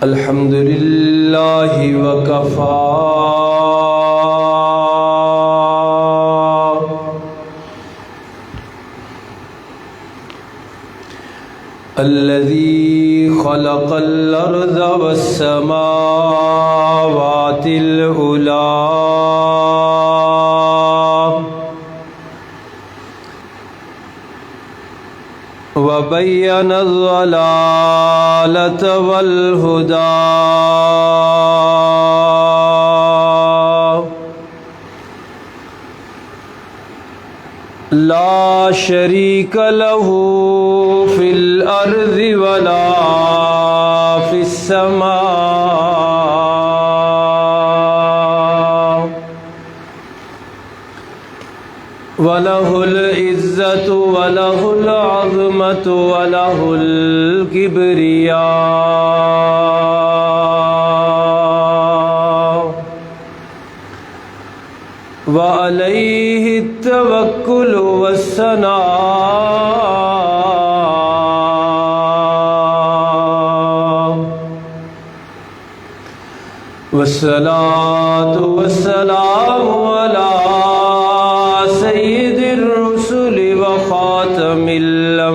الحمد لله وكفى الذي خلق الأرض والسماوات العلى وبين الضلالة والهدى لا شريك له في الأرض ولا في السماء وله العزة وله العظمة وله الكبرياء وعليه التوكل والثناء والصلاة والسلام على سيد الرسل وخاتم الأنبياء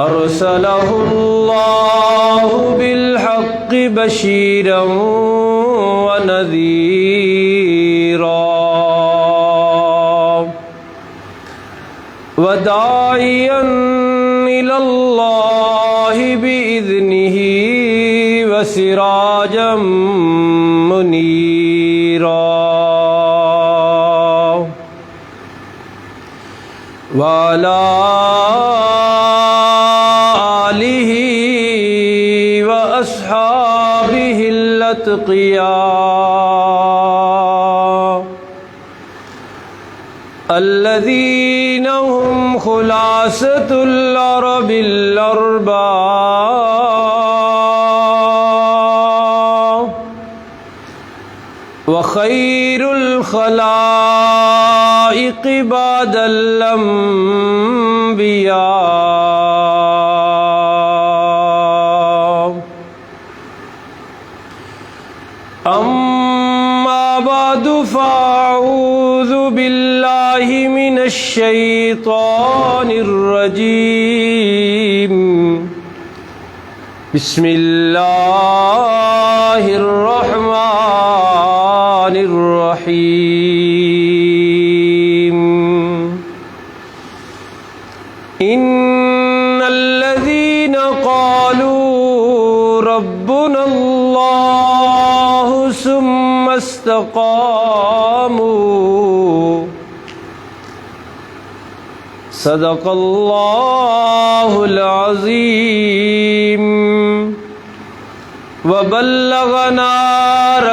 أرسله الله بالحق بشيرا ونذيرا وداعيا إلى الله بإذنه وسراجا منيرا وعلى آله وأصحابه الأتقياء الذين هم خلاصة العرب الأربعة وخير الخلائق بعد الأنبياء أما بعد فأعوذ بالله من الشيطان الرجيم بسم الله الرحمن الرحيم إن الذين قالوا ربنا الله ثم استقاموا صدق الله العظيم وبلغنا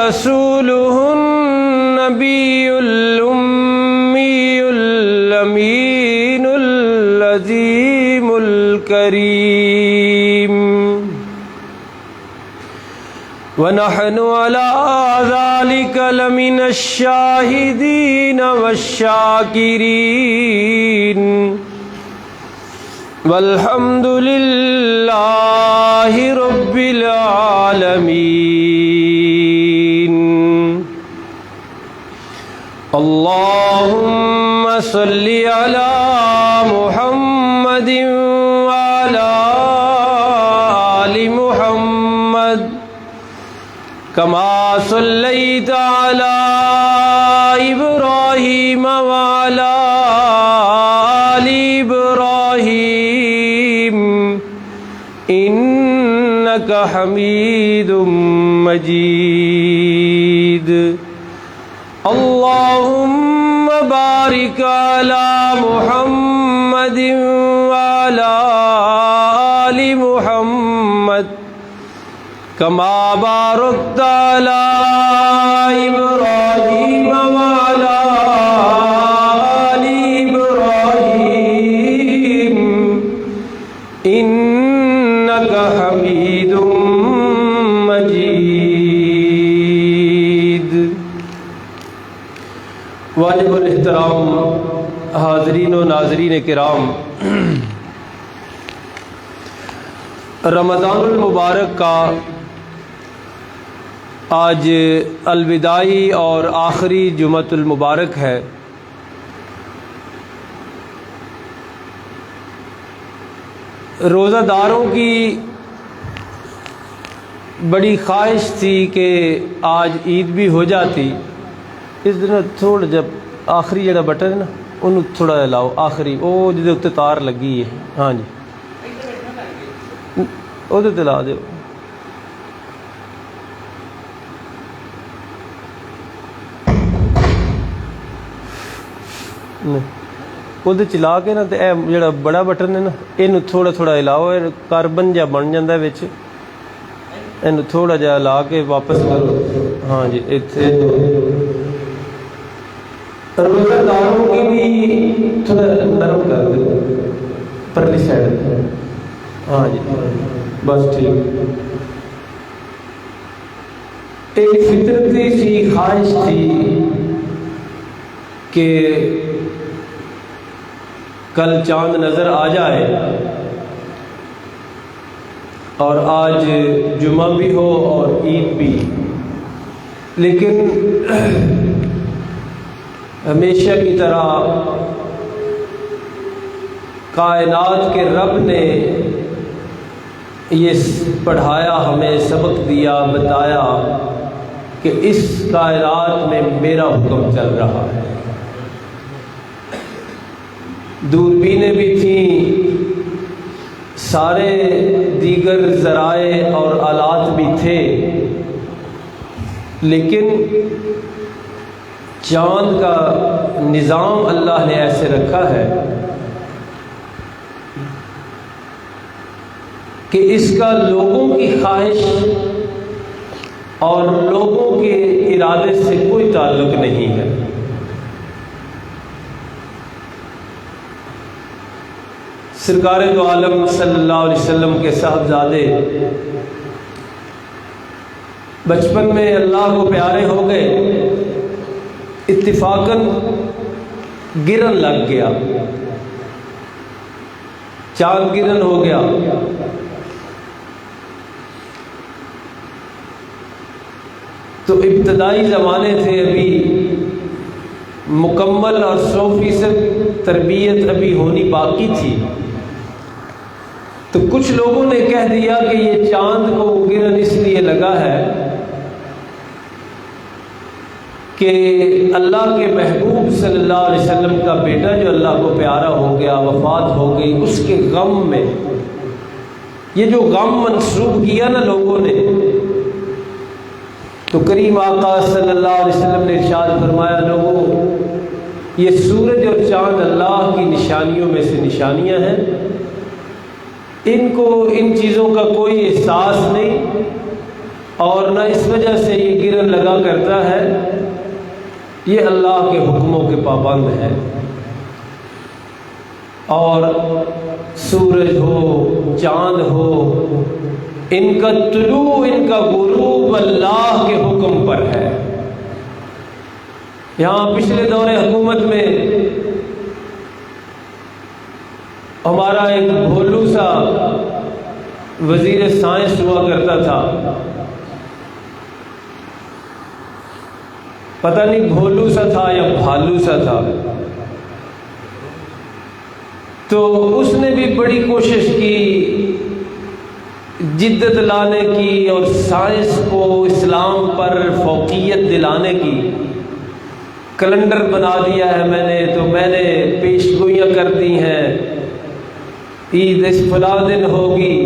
رسوله النبي الأمي الأمين العظيم الكريم ونحن على ذلك لمن الشاهدين والشاكرين والحمد لله رب العالمين اللهم صل على محمد وعلى آل محمد كما صليت على إبراهيم وعلى آل إبراهيم إنك حميد مجيد اللهم بارك على محمد وعلى آل محمد كما باركت على إبراهيم وعلى محترام حاضرین و ناظرین کرام، رمضان المبارک کا آج الوداعی اور آخری جمعۃ المبارک ہے۔ روزہ داروں کی بڑی خواہش تھی کہ آج عید بھی ہو جاتی۔ اس دن تھوڑا جب آخری جڑا بٹن ہے نا انہوں تھوڑا لاؤ، آخری وہ جدے اتنے تار لگی ہے، ہاں جی وہ تے لا دیو۔ وہ چلا کے نا اے جڑا بڑا بٹن ہے نا یہ تھوڑا تھوڑا ہلاؤ، کاربن جا بن جاتا ہے وچ، یہ تھوڑا جا لا کے واپس کرو، ہاں جی اتنے روزہ داروں کے بھی تھوڑا نرم کر دو پرلی سائڈ، ہاں جی بس ٹھیک۔ ایک فطرتی سی خواہش تھی کہ کل چاند نظر آ جائے اور آج جمعہ بھی ہو اور عید بھی، لیکن ہمیشہ کی طرح کائنات کے رب نے یہ پڑھایا، ہمیں سبق دیا، بتایا کہ اس کائنات میں میرا حکم چل رہا ہے۔ دوربینیں بھی تھیں، سارے دیگر ذرائع اور آلات بھی تھے، لیکن چاند کا نظام اللہ نے ایسے رکھا ہے کہ اس کا لوگوں کی خواہش اور لوگوں کے ارادے سے کوئی تعلق نہیں ہے۔ سرکار دو عالم صلی اللہ علیہ وسلم کے صاحبزادے بچپن میں اللہ کو پیارے ہو گئے، اتفاقاً گرن لگ گیا، چاند گرن ہو گیا۔ تو ابتدائی زمانے تھے، ابھی مکمل اور 100% تربیت ابھی ہونی باقی تھی، تو کچھ لوگوں نے کہہ دیا کہ یہ چاند کو گرن اس لیے لگا ہے کہ اللہ کے محبوب صلی اللہ علیہ وسلم کا بیٹا جو اللہ کو پیارا ہو گیا، وفات ہو گئی، اس کے غم میں یہ جو غم منسوب کیا نا لوگوں نے، تو کریم آقا صلی اللہ علیہ وسلم نے ارشاد فرمایا، لوگوں یہ سورج اور چاند اللہ کی نشانیوں میں سے نشانیاں ہیں، ان کو ان چیزوں کا کوئی احساس نہیں، اور نہ اس وجہ سے یہ گرن لگا کرتا ہے، یہ اللہ کے حکموں کے پابند ہے۔ اور سورج ہو، چاند ہو، ان کا طلوع، ان کا غروب اللہ کے حکم پر ہے۔ یہاں پچھلے دور حکومت میں ہمارا ایک بھولو سا وزیر سائنس ہوا کرتا تھا، پتہ نہیں بھولو سا تھا یا بھالو سا تھا، تو اس نے بھی بڑی کوشش کی، جدت لانے کی اور سائنس کو اسلام پر فوقیت دلانے کی۔ کیلنڈر بنا دیا ہے میں نے پیش گوئیاں کر دی ہیں، عید اس فلاں دن ہوگی،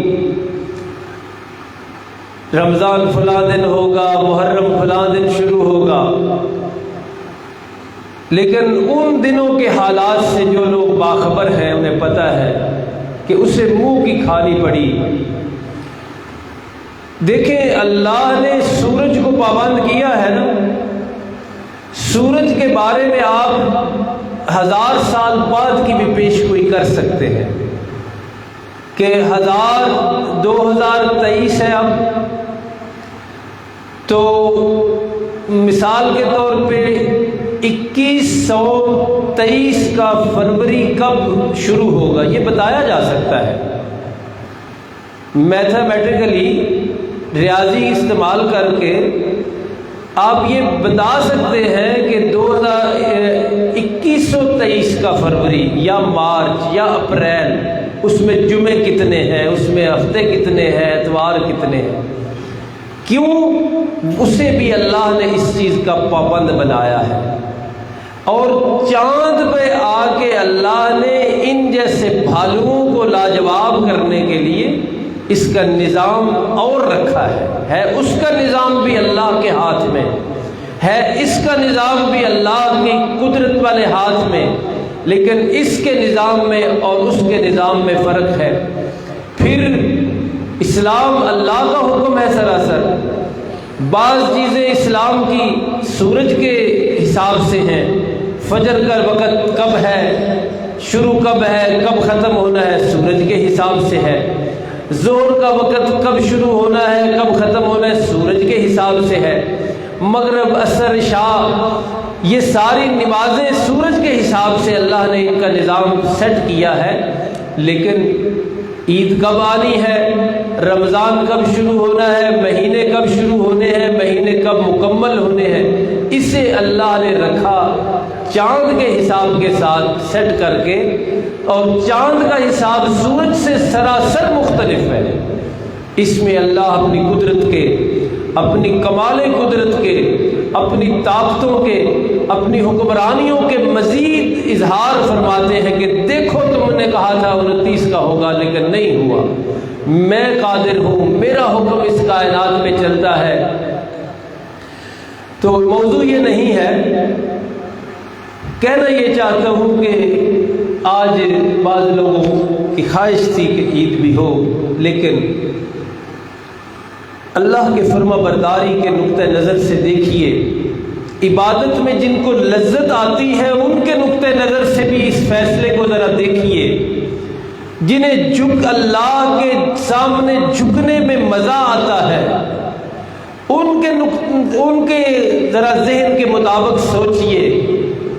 رمضان فلاں دن ہوگا، محرم فلاں دن شروع ہوگا، لیکن ان دنوں کے حالات سے جو لوگ باخبر ہیں انہیں پتہ ہے کہ اسے منہ کی کھانی پڑی۔ دیکھیں اللہ نے سورج کو پابند کیا ہے نا، سورج کے بارے میں آپ 1000 سال بعد کی بھی پیش گوئی کر سکتے ہیں کہ 2023 ہے اب، تو مثال کے طور پہ 2123 کا فروری کب شروع ہوگا یہ بتایا جا سکتا ہے؟ میتھمیٹیکلی ریاضی استعمال کر کے آپ یہ بتا سکتے ہیں کہ 2123 کا فروری یا مارچ یا اپریل، اس میں جمعے کتنے ہیں، اس میں ہفتے کتنے ہیں، اتوار کتنے ہیں؟ کیوں؟ اسے بھی اللہ نے اس چیز کا پابند بنایا ہے۔ اور چاند پہ آ کے اللہ نے ان جیسے بھالوؤں کو لاجواب کرنے کے لیے اس کا نظام اور رکھا ہے اس کا نظام بھی اللہ کے ہاتھ میں ہے، اس کا نظام بھی اللہ کی قدرت والے ہاتھ میں، لیکن اس کے نظام میں اور اس کے نظام میں فرق ہے۔ پھر اسلام اللہ کا حکم ہے سراسر، بعض چیزیں اسلام کی سورج کے حساب سے ہیں، فجر کا وقت کب ہے، شروع کب ہے، کب ختم ہونا ہے، سورج کے حساب سے ہے، ظہر کا وقت کب شروع ہونا ہے، کب ختم ہونا ہے، سورج کے حساب سے ہے، مغرب، عصر، عشاء، یہ ساری نمازیں سورج کے حساب سے اللہ نے ان کا نظام سیٹ کیا ہے۔ لیکن عید کب آنی ہے، رمضان کب شروع ہونا ہے، مہینے کب شروع ہونے ہیں، مہینے کب مکمل ہونے ہیں، اسے اللہ نے رکھا چاند کے حساب کے ساتھ سیٹ کر کے، اور چاند کا حساب سورج سے سراسر مختلف ہے۔ اس میں اللہ اپنی قدرت کے، اپنی کمال قدرت کے، اپنی طاقتوں کے، اپنی حکمرانیوں کے مزید اظہار فرماتے ہیں کہ دیکھو تم نے کہا تھا 29 کا ہوگا لیکن نہیں ہوا، میں قادر ہوں، میرا حکم اس کائنات میں چلتا ہے۔ تو موضوع یہ نہیں ہے، کہنا یہ چاہتا ہوں کہ آج بعض لوگوں کی خواہش تھی کہ عید بھی ہو، لیکن اللہ کے فرما برداری کے نقطہ نظر سے دیکھیے، عبادت میں جن کو لذت آتی ہے ان کے نقطہ نظر سے بھی اس فیصلے کو ذرا دیکھیے، جنہیں اللہ کے سامنے جھکنے میں مزہ آتا ہے، ان کے ذرا ذہن کے مطابق سوچئے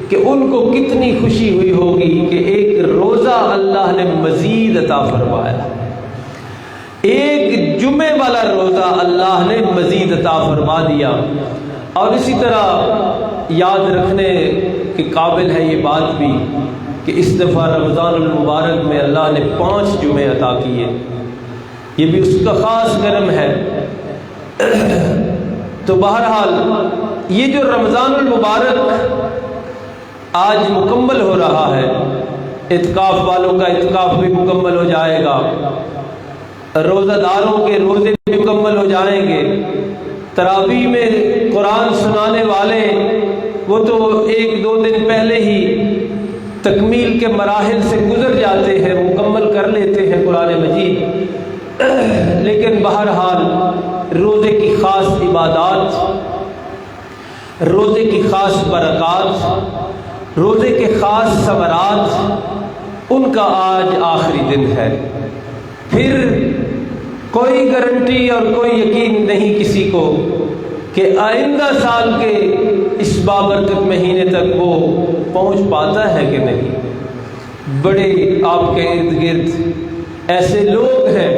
کہ ان کو کتنی خوشی ہوئی ہوگی کہ ایک روزہ اللہ نے مزید عطا فرمایا، ایک جمعے والا روزہ اللہ نے مزید عطا فرما دیا۔ اور اسی طرح یاد رکھنے کے قابل ہے یہ بات بھی کہ اس دفعہ رمضان المبارک میں اللہ نے 5 جمعے عطا کیے، یہ بھی اس کا خاص کرم ہے۔ تو بہرحال یہ جو رمضان المبارک آج مکمل ہو رہا ہے، اعتکاف والوں کا اعتکاف بھی مکمل ہو جائے گا، روزہ داروں کے روزے بھی مکمل ہو جائیں گے، تراویح میں قرآن سنانے والے وہ تو 1-2 دن پہلے ہی تکمیل کے مراحل سے گزر جاتے ہیں، مکمل کر لیتے ہیں قرآن مجید۔ لیکن بہرحال روزے کی خاص عبادات، روزے کی خاص برکات، روزے کے خاص ثمرات، ان کا آج آخری دن ہے۔ پھر کوئی گارنٹی اور کوئی یقین نہیں کسی کو کہ آئندہ سال کے اس بابرکت مہینے تک وہ پہنچ پاتا ہے کہ نہیں۔ بڑے آپ کے ارد گرد ایسے لوگ ہیں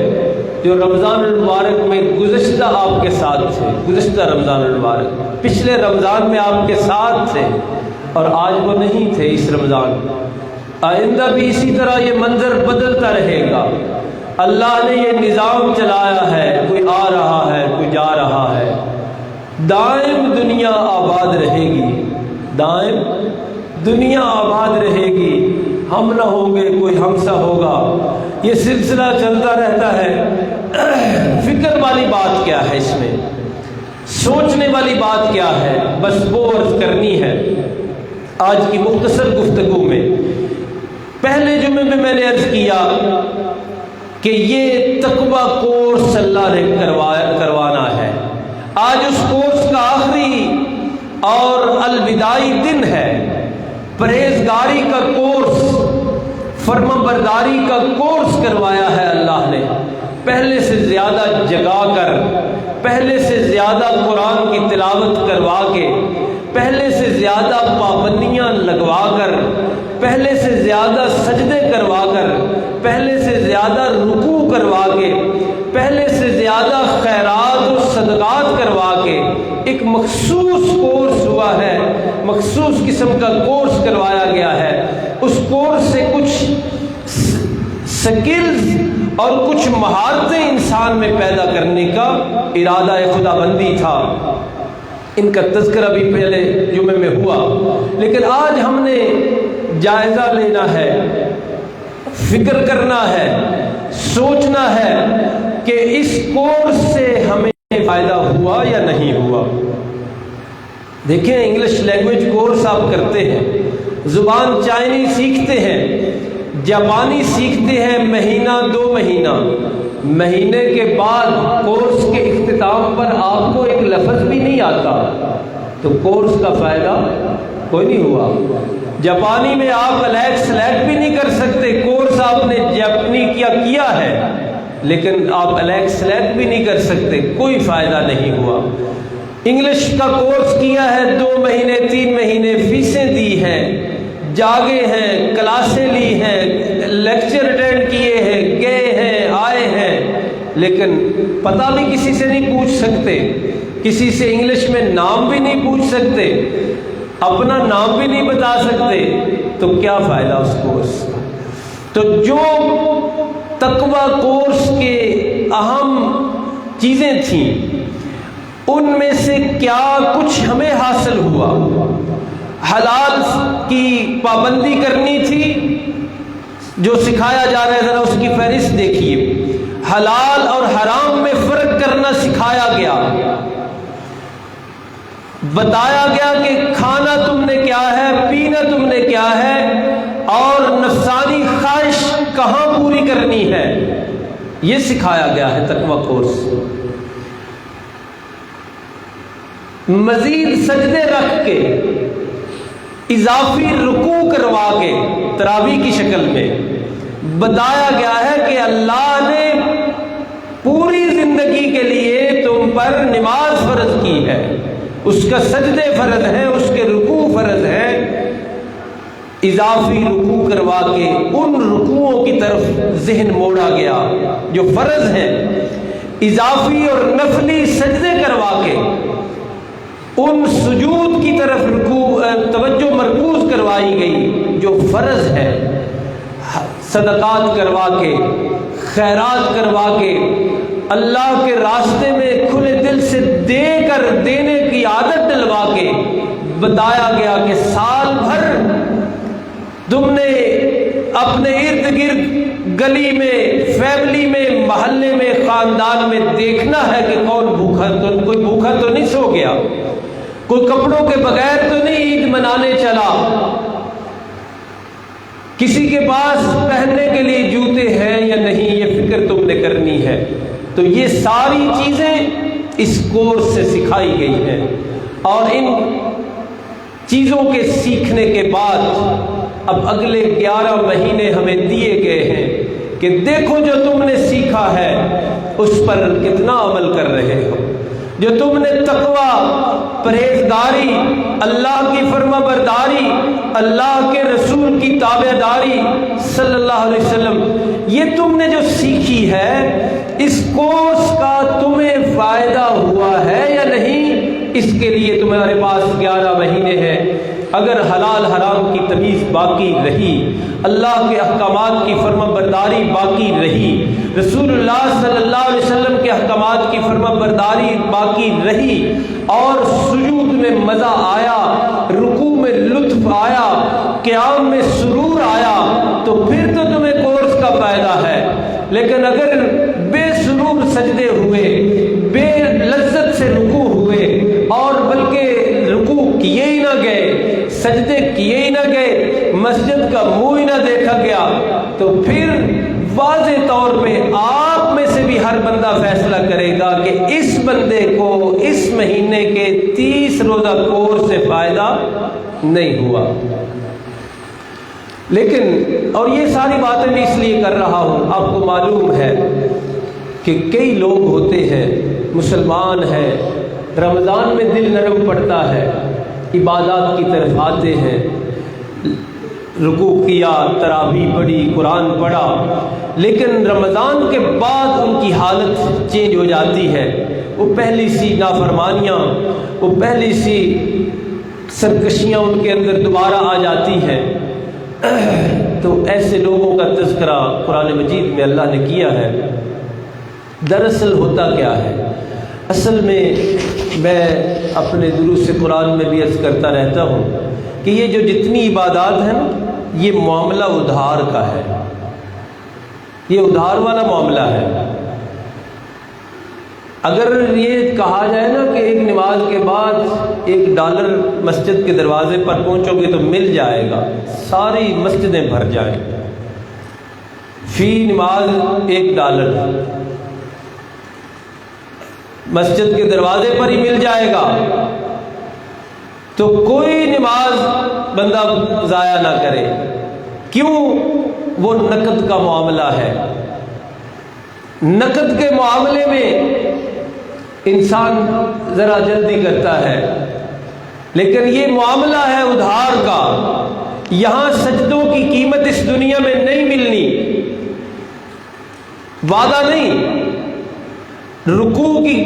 جو رمضان المبارک میں گزشتہ آپ کے ساتھ تھے، گزشتہ رمضان المبارک، پچھلے رمضان میں آپ کے ساتھ تھے اور آج وہ نہیں تھے اس رمضان۔ آئندہ بھی اسی طرح یہ منظر بدلتا رہے گا۔ اللہ نے یہ نظام چلایا ہے، کوئی آ رہا ہے، کوئی جا رہا ہے، دائم دنیا آباد رہے گی، دائم دنیا آباد رہے گی، ہم نہ ہوں گے کوئی ہم سا ہوگا، یہ سلسلہ چلتا رہتا ہے۔ فکر والی بات کیا ہے اس میں، سوچنے والی بات کیا ہے، بس وہ عرض کرنی ہے آج کی مختصر گفتگو میں۔ پہلے جمعے میں میں نے عرض کیا کہ یہ تقوی کورس اللہ نے کروانا ہے، آج اس کورس کا آخری اور الوداعی دن ہے۔ پرہیزگاری کا کورس، فرما برداری کا کورس کروایا ہے اللہ نے، پہلے سے زیادہ جگا کر، پہلے سے زیادہ قرآن کی تلاوت کروا کے، پہلے سے زیادہ پابندیاں لگوا کر، پہلے سے زیادہ سجدے کروا کر، پہلے سے زیادہ رکوع کروا کے، پہلے سے زیادہ خیرات و صدقات کروا کے ایک مخصوص کورس ہوا ہے، مخصوص قسم کا کورس کروایا گیا ہے۔ اس کورس سے کچھ سکلز اور کچھ مہارتیں انسان میں پیدا کرنے کا ارادہ خدا بندی تھا۔ ان کا تذکرہ بھی پہلے جمعے میں ہوا، لیکن آج ہم نے جائزہ لینا ہے، فکر کرنا ہے، سوچنا ہے کہ اس کورس سے ہمیں فائدہ ہوا یا نہیں ہوا۔ دیکھیں، انگلش لینگویج کورس آپ کرتے ہیں، زبان چائنیز سیکھتے ہیں، جاپانی سیکھتے ہیں، مہینہ 2 مہینہ، مہینے کے بعد کورس کے اختتام پر آپ کو ایک لفظ بھی نہیں آتا تو کورس کا فائدہ کوئی نہیں ہوا۔ جاپانی میں آپ الیکس سلیکٹ بھی نہیں کر سکتے، کورس آپ نے جاپانی کیا ہے لیکن آپ الیکس سلیکٹ بھی نہیں کر سکتے، کوئی فائدہ نہیں ہوا۔ انگلش کا کورس کیا ہے 2 مہینے 3 مہینے، فیسیں دی ہیں، جاگے ہیں، کلاسیں لی ہیں، لیکچر اٹینڈ کیے ہیں، گئے ہیں، آئے ہیں، لیکن پتہ بھی کسی سے نہیں پوچھ سکتے، کسی سے انگلش میں نام بھی نہیں پوچھ سکتے، اپنا نام بھی نہیں بتا سکتے، تو کیا فائدہ اس کورس کا؟ تو جو تقوی کورس کے اہم چیزیں تھیں ان میں سے کیا کچھ ہمیں حاصل ہوا؟ حلال کی پابندی کرنی تھی جو سکھایا جا رہا ہے، ذرا اس کی فہرست دیکھیے۔ حلال اور حرام میں فرق کرنا سکھایا گیا، بتایا گیا کہ کھانا تم نے کیا ہے، پینا تم نے کیا ہے، اور نفسانی خواہش کہاں پوری کرنی ہے، یہ سکھایا گیا ہے تقوی کورس۔ مزید سجدے رکھ کے، اضافی رکوع کروا کے، تراویح کی شکل میں بتایا گیا ہے کہ اللہ نے پوری زندگی کے لیے تم پر نماز فرض کی ہے، اس کا سجدے فرض ہیں، اس کے رکوع فرض ہیں۔ اضافی رکوع کروا کے ان رکوعوں کی طرف ذہن موڑا گیا جو فرض ہیں، اضافی اور نفلی سجدے کروا کے ان سجود کی طرف توجہ مرکوز کروائی گئی جو فرض ہے، صدقات کروا کے، خیرات کروا کے، اللہ کے راستے میں کھلے دل سے دے کر دینے کی عادت ڈلوا کے بتایا گیا کہ سال بھر تم نے اپنے ارد گرد، گلی میں، فیملی میں، محلے میں، خاندان میں دیکھنا ہے کہ کون بھوکا، تو کوئی بھوکا تو نہیں سو گیا، کوئی کپڑوں کے بغیر تو نہیں عید منانے چلا، کسی کے پاس پہننے کے لیے جوتے ہیں یا نہیں، یہ فکر تم نے کرنی ہے۔ تو یہ ساری چیزیں اس کورس سے سکھائی گئی ہیں، اور ان چیزوں کے سیکھنے کے بعد اب اگلے 11 مہینے ہمیں دیے گئے ہیں کہ دیکھو جو تم نے سیکھا ہے اس پر کتنا عمل کر رہے ہو، جو تم نے تقوی، پرہیزگاری، اللہ کی فرما برداری، اللہ کے رسول کی تابعداری صلی اللہ علیہ وسلم، یہ تم نے جو سیکھی ہے، اس کورس کا تمہیں فائدہ ہوا ہے یا نہیں، اس کے لیے تمہارے پاس 11 مہینے ہیں۔ اگر حلال حرام کی تمیز باقی رہی، اللہ کے احکامات کی فرما برداری باقی رہی، رسول اللہ صلی اللہ علیہ وسلم کے احکامات کی فرما برداری باقی رہی، اور سجود میں مزہ آیا، رکوع میں لطف آیا، قیام میں سرور آیا، تو پھر تو تمہیں کورس کا فائدہ ہے۔ لیکن اگر بے سرور سجدے ہوئے، بے لذت سے رکوع ہوئے، اور بلکہ رکوع کیے ہی نہ گئے، سجدے کیے ہی نہ گئے، مسجد کا منہ ہی نہ دیکھا گیا، تو پھر واضح طور پہ آپ میں سے بھی ہر بندہ فیصلہ کرے گا کہ اس بندے کو اس مہینے کے 30 روزہ کورس سے فائدہ نہیں ہوا۔ لیکن اور یہ ساری باتیں میں اس لیے کر رہا ہوں، آپ کو معلوم ہے کہ کئی لوگ ہوتے ہیں، مسلمان ہیں، رمضان میں دل نرم پڑتا ہے، عبادات کی طرف آتے ہیں، رکوع کیا، تراویح پڑھی، قرآن پڑھا، لیکن رمضان کے بعد ان کی حالت چینج ہو جاتی ہے۔ وہ پہلی سی نافرمانیاں، وہ پہلی سی سرکشیاں ان کے اندر دوبارہ آ جاتی ہیں۔ تو ایسے لوگوں کا تذکرہ قرآن مجید میں اللہ نے کیا ہے۔ دراصل ہوتا کیا ہے؟ اصل میں میں اپنے دروس قرآن میں بھی عرض کرتا رہتا ہوں کہ یہ جو جتنی عبادات ہیں نا، یہ معاملہ ادھار کا ہے، یہ ادھار والا معاملہ ہے۔ اگر یہ کہا جائے نا کہ ایک نماز کے بعد $1 مسجد کے دروازے پر پہنچو گے تو مل جائے گا، ساری مسجدیں بھر جائیں، فی نماز $1 مسجد کے دروازے پر ہی مل جائے گا، تو کوئی نماز بندہ ضائع نہ کرے۔ کیوں؟ وہ نقد کا معاملہ ہے۔ نقد کے معاملے میں انسان ذرا جلدی کرتا ہے، لیکن یہ معاملہ ہے ادھار کا۔ یہاں سجدوں کی قیمت اس دنیا میں نہیں ملنی، وعدہ نہیں۔ رکوع کی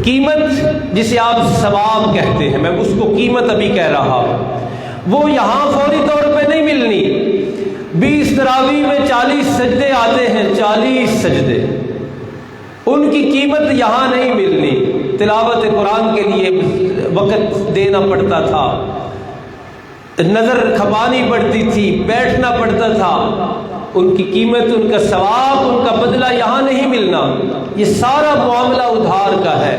قیمت جسے آپ ثواب کہتے ہیں، میں اس کو قیمت ابھی کہہ رہا ہوں، وہ یہاں فوری طور پہ نہیں ملنی۔ 20 تراویح میں 40 سجدے آتے ہیں، 40 سجدے، ان کی قیمت یہاں نہیں ملنی۔ تلاوت قرآن کے لیے وقت دینا پڑتا تھا، نظر کھپانی پڑتی تھی، بیٹھنا پڑتا تھا، ان کی قیمت، ان کا ثواب، ان کا بدلہ یہاں نہیں ملنا۔ یہ سارا معاملہ ادھار کا ہے،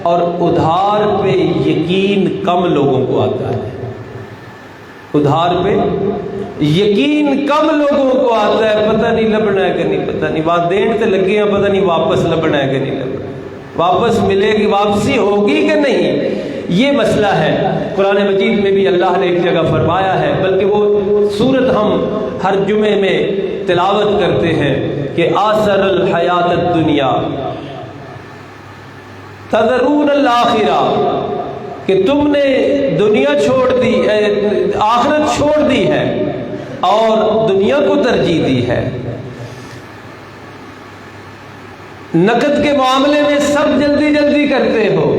اور ادھار پہ یقین کم لوگوں کو آتا ہے۔ ادھار پہ یقین کم لوگوں کو آتا ہے۔ پتہ نہیں لبنا ہے کہ نہیں، پتہ نہیں، وہاں دین تے لگے ہیں، پتہ نہیں واپس لبنا ہے کہ نہیں لبنا، واپس ملے گی، واپسی ہوگی کہ نہیں، یہ مسئلہ ہے۔ قرآن مجید میں بھی اللہ نے ایک جگہ فرمایا ہے، بلکہ وہ سورت ہم ہر جمعے میں تلاوت کرتے ہیں کہ آثر الحیات الدنیا تذرون الآخرہ، کہ تم نے دنیا چھوڑ دی، آخرت چھوڑ دی ہے اور دنیا کو ترجیح دی ہے۔ نقد کے معاملے میں سب جلدی جلدی کرتے ہو،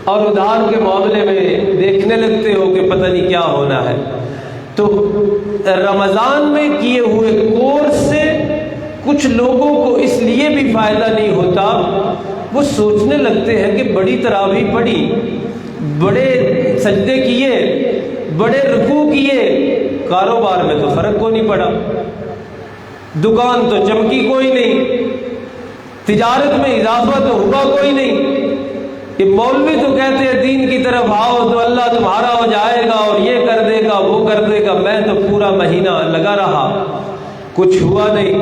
اور ادھار کے معاملے میں دیکھنے لگتے ہو کہ پتہ نہیں کیا ہونا ہے۔ تو رمضان میں کیے ہوئے کورس سے کچھ لوگوں کو اس لیے بھی فائدہ نہیں ہوتا، وہ سوچنے لگتے ہیں کہ بڑی تراویح پڑھی، بڑے سجدے کیے، بڑے رکوع کیے، کاروبار میں تو فرق کوئی نہیں پڑا، دکان تو چمکی کوئی نہیں، تجارت میں اضافہ تو ہوا کوئی نہیں۔ یہ مولوی تو کہتے ہیں دین کی طرف آؤ تو اللہ تمہارا ہو جائے گا اور یہ کر دے گا، وہ کر دے گا، میں تو پورا مہینہ لگا رہا، کچھ ہوا نہیں،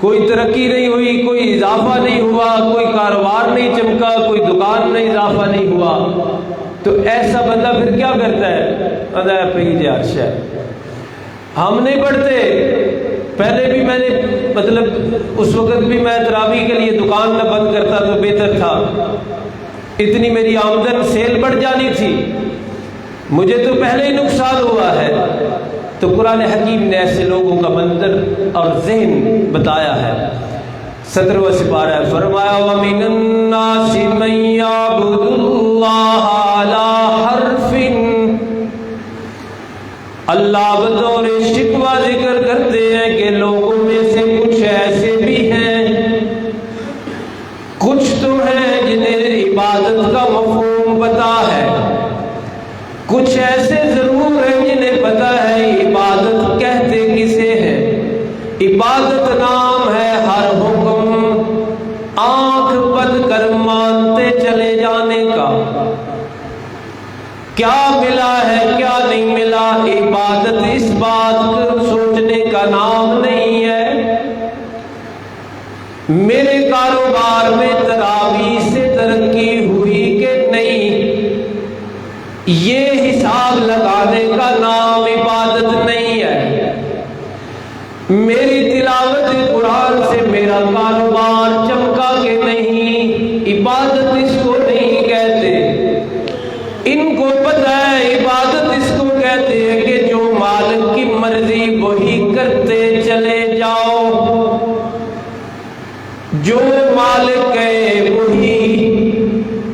کوئی ترقی نہیں ہوئی، کوئی اضافہ نہیں ہوا، کوئی کاروبار نہیں چمکا، کوئی دکان میں اضافہ نہیں ہوا۔ تو ایسا بندہ پھر کیا کرتا ہے؟ ہم نہیں پڑھتے، پہلے بھی میں نے مطلب اس وقت بھی میں تراویح کے لیے دکان نہ بند کرتا تو بہتر تھا، اتنی میری آمدن سیل بڑھ جانی تھی، مجھے تو پہلے ہی نقصان ہوا ہے۔ تو قرآن حکیم نے ایسے لوگوں کا منظر اور ذہن بتایا ہے۔ 17واں سپارہ ہے، فرمایا وَمِنَ النَّاسِ مَن يَعْبُدُ اللَّهَ عَلَى حَرْفٍ، اللہ بطور شکوہ ذکر کرتے ہیں کہ لوگوں میں سے کچھ ایسے بھی ہیں، کچھ تو ہیں جنہیں عبادت کا مفہوم پتہ ہے، کچھ ایسے ضرور ہیں جنہیں پتہ ہے عبادت کہتے کسے ہیں۔ عبادت نام ہے ہر حکم آنکھ بند کر مانتے چلے جانے کا، کیا ملا ہے کیا نہیں ملا، عبادت اس بات کو سوچنے کا نام نہیں ہے۔ میرے کاروبار میں تراویح سے ترقی ہوئی کہ نہیں، یہ حساب لگانے کا نام عبادت نہیں ہے۔ میری تلاوت قرآن سے میرا کاروبار چمکا کہ نہیں، عبادت اس کو نہیں کہتے۔ ان کو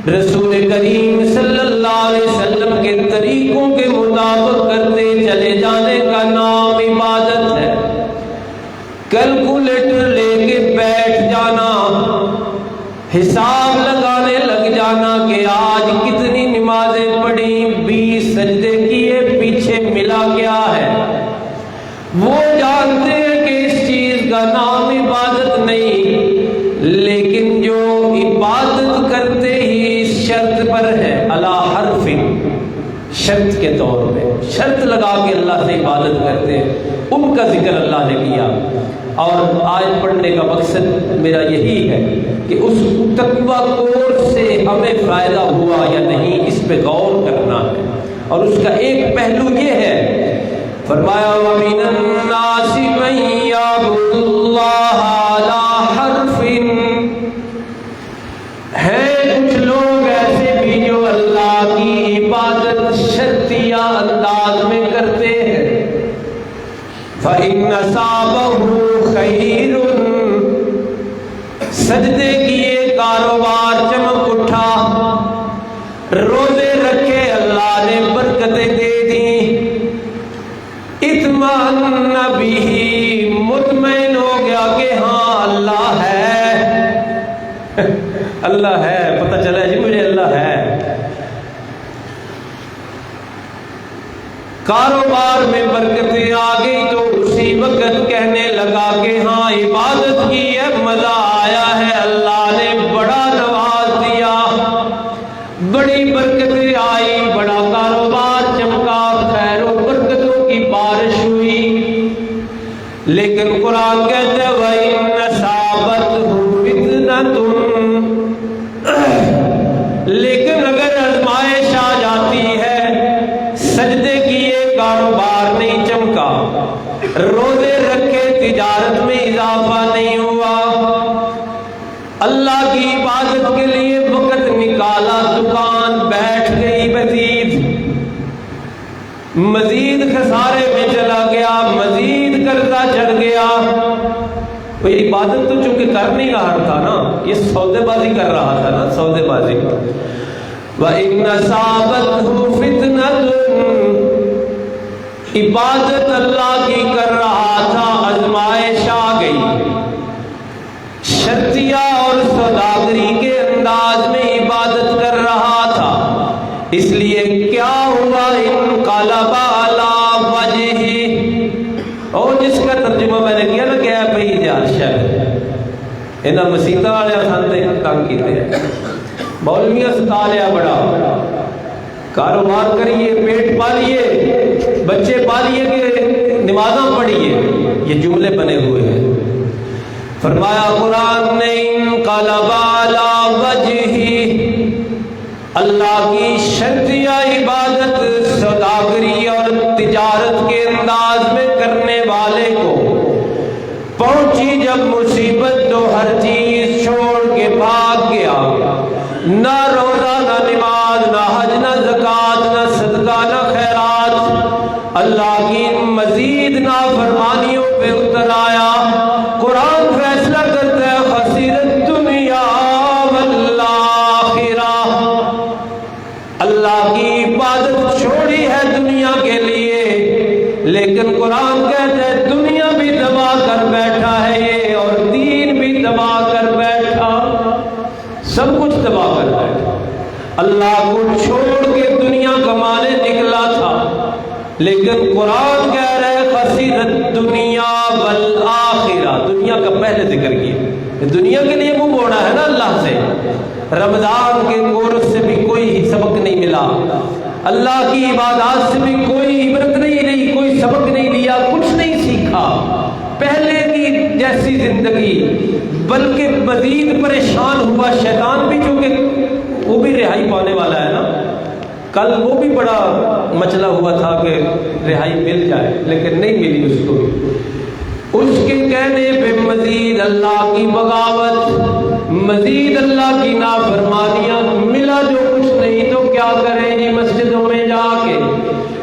رسول کریم صلی اللہ علیہ وسلم کے طریقوں کے مطابق کرتے چلے جانے کا نام عبادت ہے۔ کیلکولیٹر لے کے بیٹھ جانا، حساب لگانے لگ جانا کہ آج کتنی نمازیں پڑھی، 20 سجدے کیے، پیچھے ملا کیا ہے، وہ جانتے ہیں کہ اس چیز کا نام عبادت نہیں، لیکن جو عبادت کرتے ہی شرط پر ہے، علی حرف، شرط کے طور پہ شرط لگا کے اللہ سے عبادت کرتے ہیں، ان کا ذکر اللہ نے کیا۔ اور آیت پڑھنے کا مقصد میرا یہی ہے کہ اس تقویٰ کورس سے ہمیں فائدہ ہوا یا نہیں، اس پہ غور کرنا ہے۔ اور اس کا ایک پہلو یہ ہے، فرمایا وَمِنَ النَّاسِ مَن يَعْبُدُ اللَّهَ عَلَى حَرْفٍ، ہیں کچھ لوگ ایسے بھی جو اللہ کی عبادت شرطیہ انداز میں کرتے ہیں۔ فَإِنَّ أَصَابَهُ خَيْرٌ، سجدے کیے، کاروبار چمک اٹھا، روزے رکھے، اللہ نے برکتیں دے دی، اطمأن بِهِ، مطمئن ہو گیا کہ ہاں اللہ ہے، اللہ ہے، پتہ چلا جی مجھے اللہ ہے۔ کاروبار میں برکتیں آ گئی تو اسی وقت کہنے لگا کہ ہاں عبادت کی ہے، مزہ آیا ہے، اللہ نے بڑا نواز دیا، بڑی برکتیں آئی، بڑا کاروبار چمکا، خیر و برکتوں کی بارش ہوئی۔ لیکن قرآن کہتا ہے وَإِنَّ أَصَابَتْهُ فِتْنَةٌ، لیکن اگر آزمائش آ جاتی ہے، سجدے کیے، کاروبار نہیں چمکا، روزے رکھے، تجارت میں اضافہ نہیں ہوا، اللہ کی عبادت کے لیے وقت نکالا، دکان بیٹھ گئی، مزید خسارے میں چلا گیا، مزید قرضہ چڑھ گیا، تو یہ عبادت تو چونکہ کر نہیں رہا تھا نا، یہ سودے بازی کر رہا تھا نا، سودے بازی۔ وَإِنَّ أَصَابَتْهُ فِتْنَةٌ، عبادت اللہ کی کر رہا تھا، آزمائش آ گئی، شرطیہ اور سوداگری کے انداز میں عبادت کر رہا تھا، اس لیے کیا ہوا، انقلب علی وجہہ، اور جس کا ترجمہ میں نے کیا نا کہ ہے بھئی یار شاید انہاں مسیطہ والے سانتے تنگ کیتے ہیں، مولویاں ستا لیا بڑا، کاروبار کریے، پیٹ پالیے، بچے پالیے کہ نمازاں پڑھیے، یہ جملے بنے ہوئے ہیں۔ فرمایا قرآن نے انقلب علی وجہہ، اللہ کی شرطیہ عبادت سوداگری اور تجارت کے انداز میں کرنے والے کو پہنچی جب مصیبت تو ہر چیز چھوڑ کے بھاگ گیا، نہ روزہ، نہ نماز، نہ حج، نہ زکوٰۃ، نہ صدقہ، نہ خیرات، اللہ کی مزید نافرمانیوں پہ اتر آیا۔ قرآن فیصلہ کرتا ہے خسر الدنیا والآخرہ، اللہ کی عبادت چھوڑی ہے دنیا کے لیے، لیکن قرآن کہتا ہے دنیا بھی دبا کر بیٹھا ہے یہ، اور دین بھی دبا کر بیٹھا، سب کچھ دبا کر بیٹھا۔ اللہ کو چھوڑ کے دنیا کمانے نکلا تھا، لیکن قرآن کہہ رہے خسر الدنیا والآخرہ، دنیا کا پہلے ذکر کیا، دنیا کے لیے منہ موڑا ہے نا اللہ سے، رمضان کے کورس سے بھی کوئی سبق نہیں ملا، اللہ کی عبادات سے بھی کوئی عبرت نہیں رہی، کوئی سبق نہیں لیا، کچھ نہیں سیکھا، پہلے کی جیسی زندگی، بلکہ مزید پریشان ہوا۔ شیطان بھی چونکہ وہ بھی رہائی پانے والا ہے نا، کل وہ بھی بڑا مچلا ہوا تھا کہ رہائی مل جائے، لیکن نہیں ملی اس کو بھی، اس کے کہنے پہ مزید اللہ کی بغاوت، مزید اللہ کی نافرمانیاں، ملا جو کچھ نہیں تو کیا کریں جی، مسجدوں میں جا کے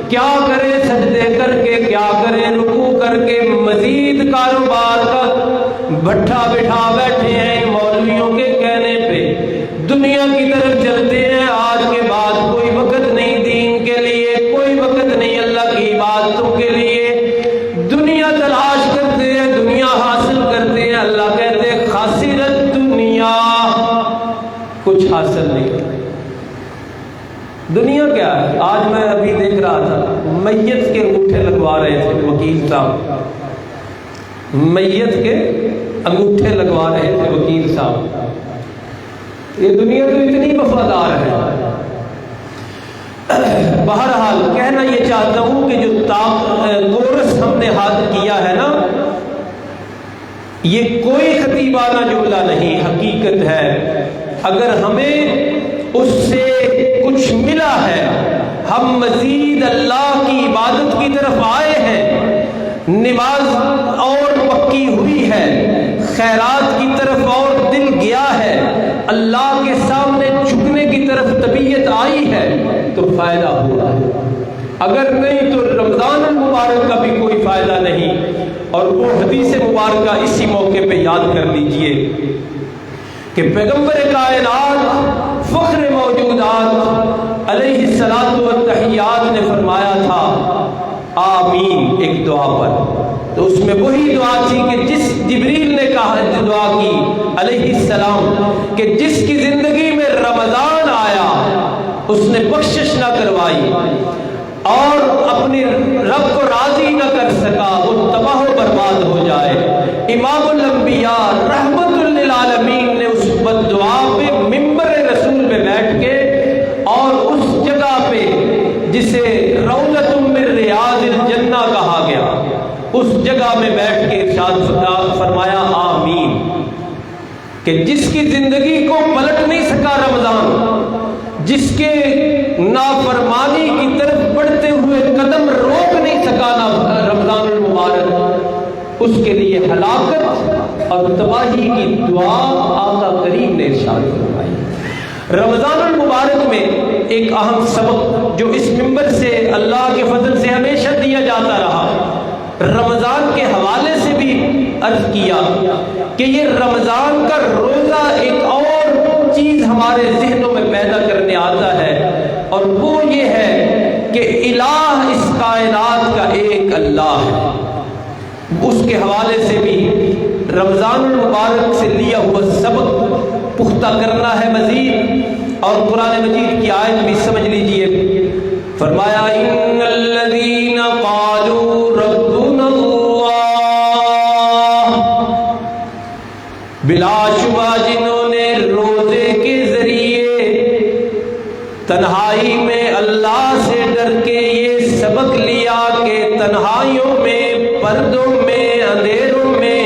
کیا کریں، سجدے کر کے کیا کریں، رکوع کر کے، مزید کاروبار کا بھٹا بٹھا بیٹھے ہیں مولویوں کے کہنے پہ، دنیا کی طرف چلتے حاصل نہیں ہوتا۔ دنیا کیا ہے؟ آج میں ابھی دیکھ رہا تھا میت کے انگوٹھے لگوا رہے تھے وکیل صاحب، میت کے انگوٹھے لگوا رہے تھے وکیل صاحب۔ یہ دنیا تو اتنی وفادار ہے۔ بہرحال کہنا یہ چاہتا ہوں کہ جو کورس ہم نے ہاتھ کیا ہے نا، یہ کوئی خطیبانہ جملہ نہیں، حقیقت ہے۔ اگر ہمیں اس سے کچھ ملا ہے، ہم مزید اللہ کی عبادت کی طرف آئے ہیں، نماز اور پکی ہوئی ہے، خیرات کی طرف اور دل گیا ہے، اللہ کے سامنے جھکنے کی طرف طبیعت آئی ہے تو فائدہ ہوا ہے۔ اگر نہیں تو رمضان المبارک کا بھی کوئی فائدہ نہیں۔ اور وہ حدیث مبارکہ اسی موقع پہ یاد کر لیجئے کہ پیغمبر کائنات فخر موجودات علیہ الصلاۃ والتحیات نے فرمایا تھا آمین ایک دعا پر، تو اس میں وہی دعا تھی کہ جس جبریل نے کہا دعا کی علیہ السلام کہ جس کی زندگی میں رمضان آیا اس نے بخشش نہ کروائی اور اپنے رب کو راضی نہ کر سکا، وہ تباہ و برباد ہو جائے۔ امام الانبیاء رحمت للعالمین نے اس بددعا پہ ممبر رسول پہ بیٹھ کے اور اس جگہ پہ جسے روضۃ من ریاض الجنہ کہا گیا، اس جگہ میں بیٹھ کے ارشاد فرمایا آمین، کہ جس کی زندگی کو پلٹ نہیں سکا رمضان، جس کے نافرمانی کی طرف بڑھتے ہوئے قدم روک نہیں سکا رمضان المبارک، اس کے لیے ہلاکت اور تباہی کی دعا آقا کریم نے ارشاد فرمائی۔ رمضان المبارک میں ایک اہم سبق جو اس منبر سے اللہ کے فضل سے ہمیشہ دیا جاتا رہا، رمضان کے حوالے سے بھی عرض کیا کہ یہ رمضان کا روزہ ایک اور چیز ہمارے ذہنوں میں پیدا کرنے آتا ہے، اور وہ یہ ہے کہ الہ اس کائنات کا ایک اللہ ہے۔ اس کے حوالے سے بھی رمضان المبارک سے لیا ہوا سبق پختہ کرنا ہے مزید، اور قرآن مجید کی آیت بھی سمجھ لیجئے۔ فرمایا ان الذین قالوا ربنا اللہ، بلا شبہ جنہوں نے روزے کے ذریعے تنہائی میں اللہ سے ڈر کے یہ سبق لیا کہ تنہائیوں میں، پردوں میں، اندھیروں میں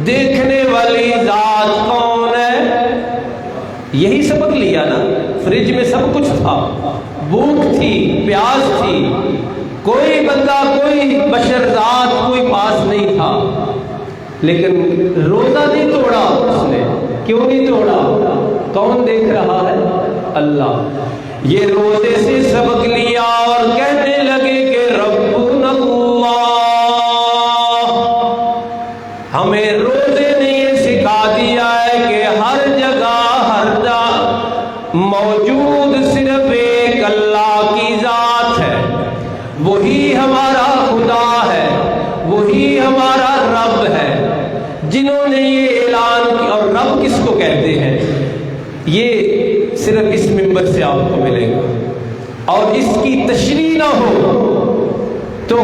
دیکھنے والی ذات کون ہے، یہی سبق لیا نا۔ فریج میں سب کچھ تھا، بھوک تھی، پیاس تھی، کوئی بندہ، کوئی بشر ذات کوئی پاس نہیں تھا، لیکن روزہ نہیں توڑا اس نے۔ کیوں نہیں توڑا؟ کون دیکھ رہا ہے؟ اللہ۔ یہ روزے سے سبق لیا اور کہنے لگے کہ ربنا اللہ، ہمیں روزے نے یہ سکھا دیا ہے کہ ہر جگہ ہر جا موجود صرف ایک اللہ کی ذات ہے، وہی ہمارا خدا ہے، وہی ہمارا رب ہے۔ جنہوں نے یہ اعلان کیا، اور رب کس کو کہتے ہیں یہ صرف اس منبر سے آپ کو ملے گا، اور اس کی تشریح نہ ہو تو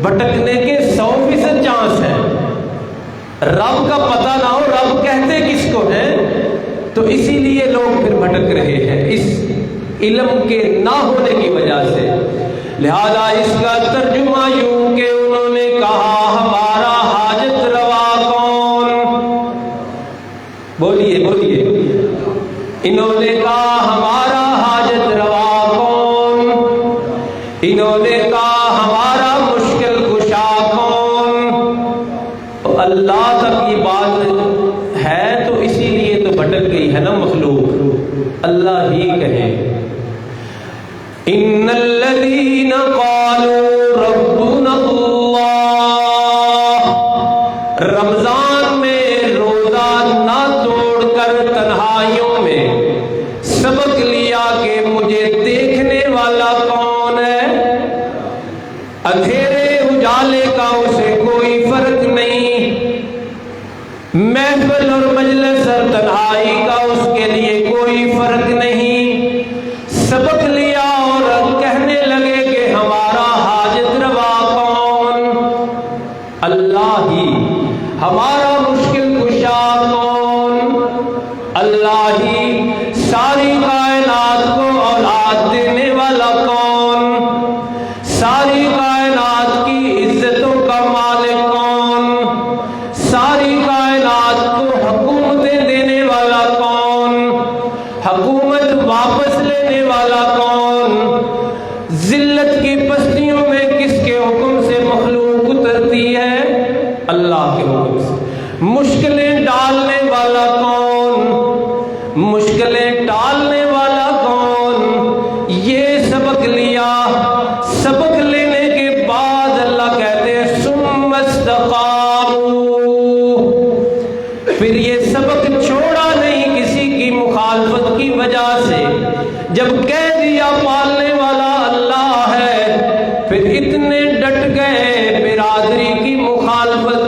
بھٹکنے کے 100% چانس ہیں۔ رب کا پتہ نہ ہو رب کہتے کس کو ہیں، تو اسی لیے لوگ پھر بھٹک رہے ہیں اس علم کے نہ ہونے کی وجہ سے۔ لہذا اس کا ترجمہ یوں کہ انہوں نے کہا ہمارا حاجت روا کون؟ بولیے بولیے، انہوں نے کہا ہمارا حاجت روا کون؟ انہوں نے کہا ہمارا مشکل کشا کون؟ اللہ تک یہ بات ہے تو اسی لیے تو بھٹک گئی ہے نا مخلوق۔ اللہ ہی کہے ان الذین قالوا ربنا اللہ، رمضان میں روزہ نہ توڑ کر تنہائیوں میں سبق لیا کہ مجھے دیکھنے والا کون ہے، اندھیرے اجالے کا اسے کوئی فرق نہیں، محفل اور مجلس اور تنہائی کا اس کے لیے حکومت واپس لینے والا کون؟ ذلت کی پستیوں میں کس کے حکم سے مخلوق اترتی ہے؟ اللہ کے حکم سے۔ مشکلیں ڈالنے والا کون؟ مشکلیں ڈالنے والا کون؟ یہ سبق لیا، سبق لینے کے بعد اللہ کہتے ہیں ثم استقاموا، پھر یہ سبق چھوڑا نہیں کسی کی مخالفت کی وجہ سے۔ جب کہہ دیا پالنے والا اللہ ہے، پھر اتنے ڈٹ گئے برادری کی مخالفت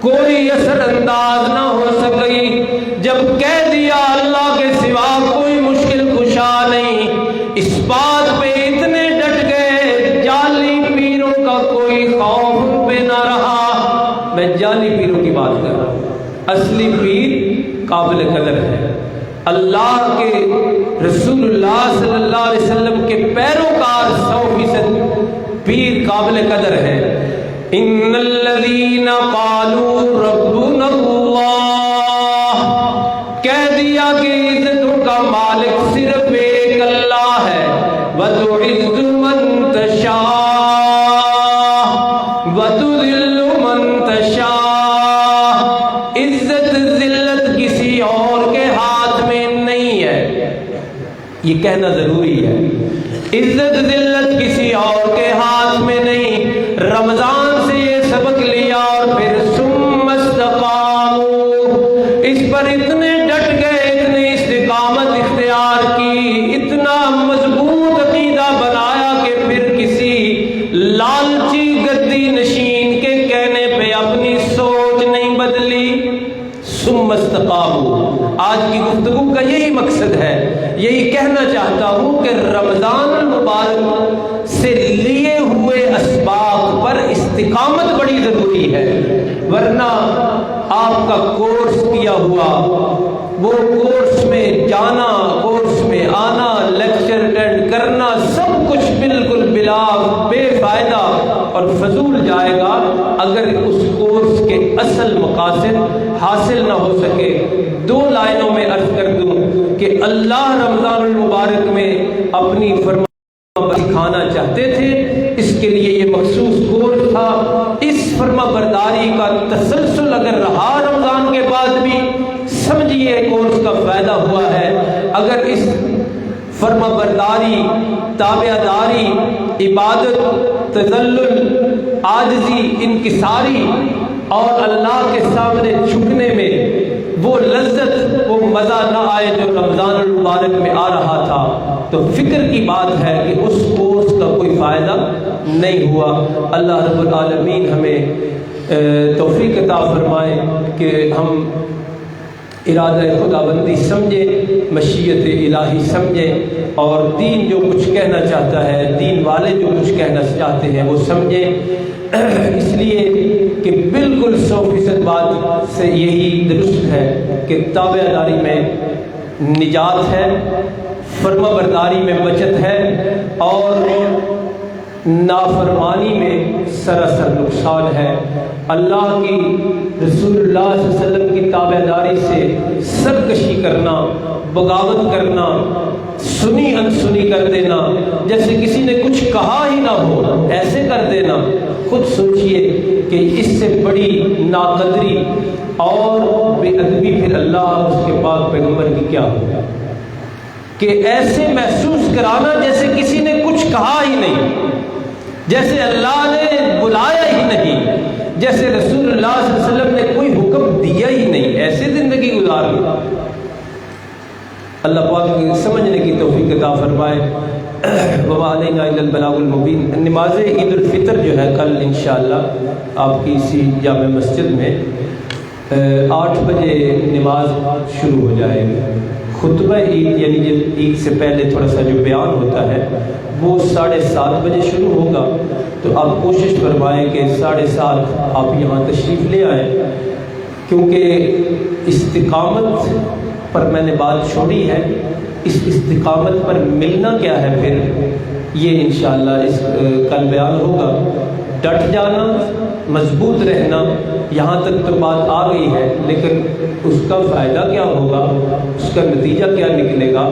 کوئی اثر انداز نہ ہو سکی۔ جب کہہ دیا اللہ کے سوا کوئی مشکل کشا نہیں، اس بات پہ اتنے ڈٹ گئے جعلی پیروں کا کوئی خوف پہ نہ رہا۔ میں جعلی پیروں کی بات کر رہا ہوں، اصلی پیر قابل قدر ہے، اللہ کے رسول اللہ صلی اللہ علیہ وسلم کے پیروکار 100% پیر قابل قدر ہے۔ ان الذین قالوا ربنا اللہ، کہہ دیا کہ عزتوں کا مالک صرف ایک اللہ ہے۔ وتعز من تشاء وتذل من تشاء، عزت ذلت کسی اور کے ہاتھ میں نہیں ہے، یہ کہنا ضروری ہے۔ عزت ذلت کسی اور کے ہاتھ میں نہیں۔ رمضان سے یہ سبق لیا اور پھر ثم استقاموا، اس پر اتنے ڈٹ گئے، اتنی استقامت اختیار کی، اتنا مضبوط عقیدہ بنایا کہ پھر کسی لالچی گدی نشین کے کہنے پہ اپنی سوچ نہیں بدلی۔ ثم استقاموا، آج کی گفتگو کا یہی مقصد ہے، یہی کہنا چاہتا ہوں کہ رمضان المبارک سے لیے ہوئے اسباب پر استقامت بڑی ضروری ہے، ورنہ آپ کا کورس کیا ہوا، وہ کورس میں جانا، کورس میں آنا، لیکچر اٹینڈ کرنا، سب کچھ بالکل بلا بے فائدہ اور فضول جائے گا اگر اس کورس کے اصل مقاصد حاصل نہ ہو سکے۔ 2 لائنوں میں عرض کر دوں کہ اللہ رمضان المبارک میں اپنی فرما سکھانا چاہتے تھے، اس کے لیے یہ مخصوص کورس تھا۔ اس فرما برداری کا تسلسل اگر رہا رمضان کے بعد بھی، سمجھیے کورس کا فائدہ ہوا ہے۔ اگر اس فرما برداری، تابع داری، عبادت، تذلل، عاجزی، انکساری اور اللہ کے سامنے جھکنے میں وہ لذت، وہ مزہ نہ آئے جو رمضان المبارک میں آ رہا تھا، تو فکر کی بات ہے کہ اس کورس کا کوئی فائدہ نہیں ہوا۔ اللہ رب العالمین ہمیں توفیق عطا فرمائے کہ ہم ارادہ خداوندی سمجھیں، مشیت الہی سمجھیں، اور دین جو کچھ کہنا چاہتا ہے، دین والے جو کچھ کہنا چاہتے ہیں وہ سمجھیں۔ اس لیے کہ بالکل 100% بات سے یہی درست ہے کہ تابع داری میں نجات ہے، فرما برداری میں بچت ہے، اور نافرمانی میں سراسر نقصان ہے۔ اللہ کی، رسول اللہ صلی اللہ علیہ وسلم کی تابع داری سے سرکشی کرنا، بغاوت کرنا، سنی انسنی کر دینا، جیسے کسی نے کچھ کہا ہی نہ ہو ایسے کر دینا، خود سوچئے کہ اس سے بڑی ناقدری اور بے ادبی پھر اللہ اس کے پاک پیغمبر کی کیا ہوگا، کہ ایسے محسوس کرانا جیسے کسی نے کچھ کہا ہی نہیں، جیسے اللہ نے بلایا ہی نہیں، جیسے رسول اللہ صلی اللہ علیہ وسلم نے کوئی حکم دیا ہی نہیں، ایسے زندگی گزارنا۔ اللہ پاک سمجھنے کی توفیق عطا فرمائے۔ وما علینا الا البلاغ المبین۔ نماز عید الفطر جو ہے کل انشاءاللہ آپ کی اسی جامع مسجد میں 8 بجے نماز شروع ہو جائے گی۔ خطبہ عید یعنی جب عید سے پہلے تھوڑا سا جو بیان ہوتا ہے وہ 7:30 بجے شروع ہوگا، تو آپ کوشش فرمائیں کہ 7:30 آپ یہاں تشریف لے آئیں، کیونکہ استقامت پر میں نے بات چھوڑی ہے، اس استقامت پر ملنا کیا ہے پھر یہ انشاءاللہ اس کل بیان ہوگا۔ ڈٹ جانا، مضبوط رہنا، یہاں تک تو بات آ گئی ہے، لیکن اس کا فائدہ کیا ہوگا، اس کا نتیجہ کیا نکلے گا،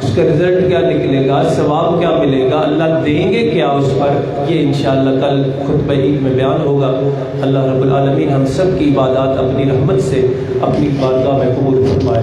اس کا رزلٹ کیا نکلے گا، ثواب کیا ملے گا، اللہ دیں گے کیا اس پر، یہ انشاءاللہ کل خطبہ عید میں بیان ہوگا۔ اللہ رب العالمین ہم سب کی عبادات اپنی رحمت سے اپنی بارگاہ میں قبول فرمائے۔